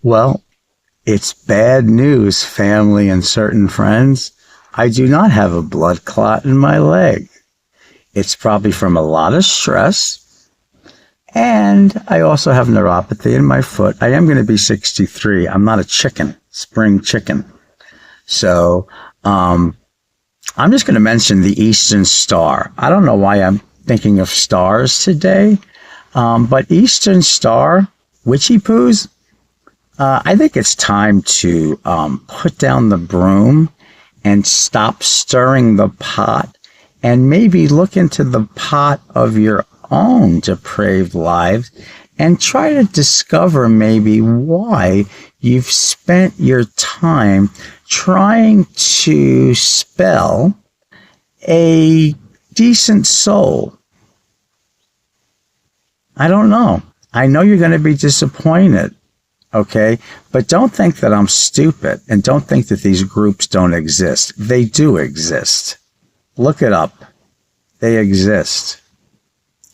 Well, it's bad news, family and certain friends. I do not have a blood clot in my leg. It's probably from a lot of stress. And I also have neuropathy in my foot. I am going to be 63. I'm not a chicken, spring chicken. So, I'm just going to mention the Eastern Star. I don't know why I'm thinking of stars today, but Eastern Star, witchy poos, I think it's time to put down the broom and stop stirring the pot and maybe look into the pot of your own depraved lives and try to discover maybe why you've spent your time trying to spell a decent soul. I don't know. I know you're going to be disappointed. Okay, but don't think that I'm stupid and don't think that these groups don't exist. They do exist. Look it up. They exist.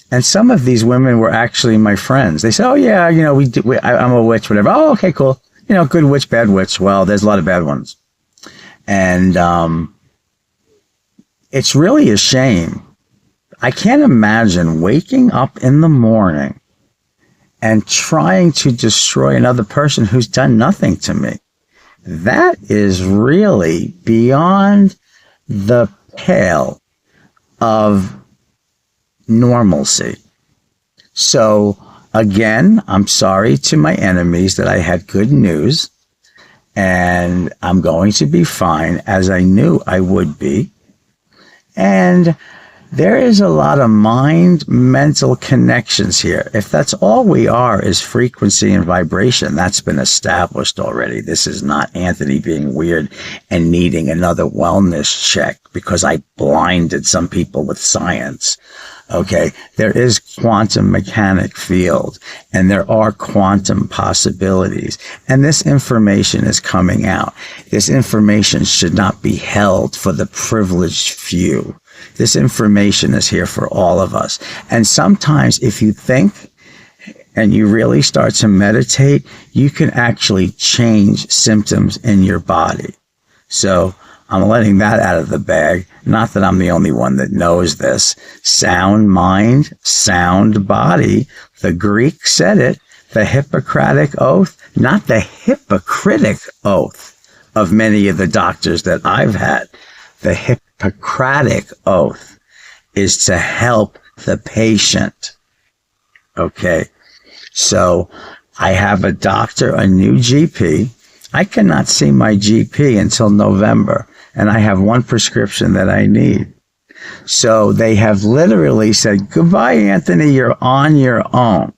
And some of these women were actually my friends. They said, oh yeah, I'm a witch, whatever. Oh, okay, cool. Good witch, bad witch. Well, there's a lot of bad ones. And it's really a shame. I can't imagine waking up in the morning and trying to destroy another person who's done nothing to me. That is really beyond the pale of normalcy. So, again, I'm sorry to my enemies that I had good news, and I'm going to be fine, as I knew I would be. And there is a lot of mind-mental connections here. If that's all we are is frequency and vibration, that's been established already. This is not Anthony being weird and needing another wellness check because I blinded some people with science. Okay, there is quantum mechanic field and there are quantum possibilities. And this information is coming out. This information should not be held for the privileged few. This information is here for all of us. And sometimes if you think and you really start to meditate, you can actually change symptoms in your body. So I'm letting that out of the bag. Not that I'm the only one that knows this. Sound mind, sound body. The Greek said it. The Hippocratic Oath, not the hypocritic oath of many of the doctors that I've had. The Hippocratic Oath is to help the patient. Okay. So I have a doctor, a new GP. I cannot see my GP until November, and I have one prescription that I need. So they have literally said, goodbye, Anthony, you're on your own.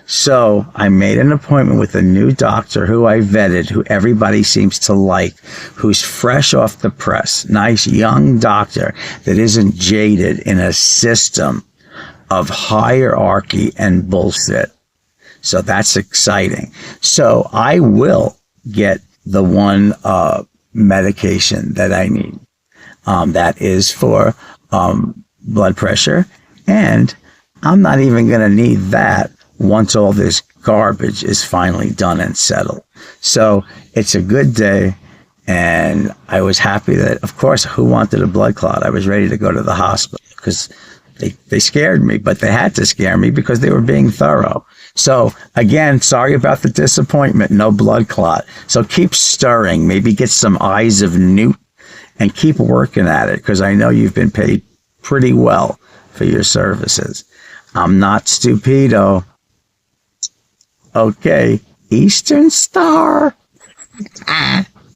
So I made an appointment with a new doctor who I vetted, who everybody seems to like, who's fresh off the press, nice young doctor that isn't jaded in a system of hierarchy and bullshit. So that's exciting. So I will get the one medication that I need. That is for blood pressure. And I'm not even going to need that once all this garbage is finally done and settled. So it's a good day. And I was happy that, of course, who wanted a blood clot? I was ready to go to the hospital because they scared me, but they had to scare me because they were being thorough. So again, sorry about the disappointment. No blood clot. So keep stirring. Maybe get some eyes of newt and keep working at it because I know you've been paid pretty well for your services. I'm not stupido. Okay, Eastern Star. Ah.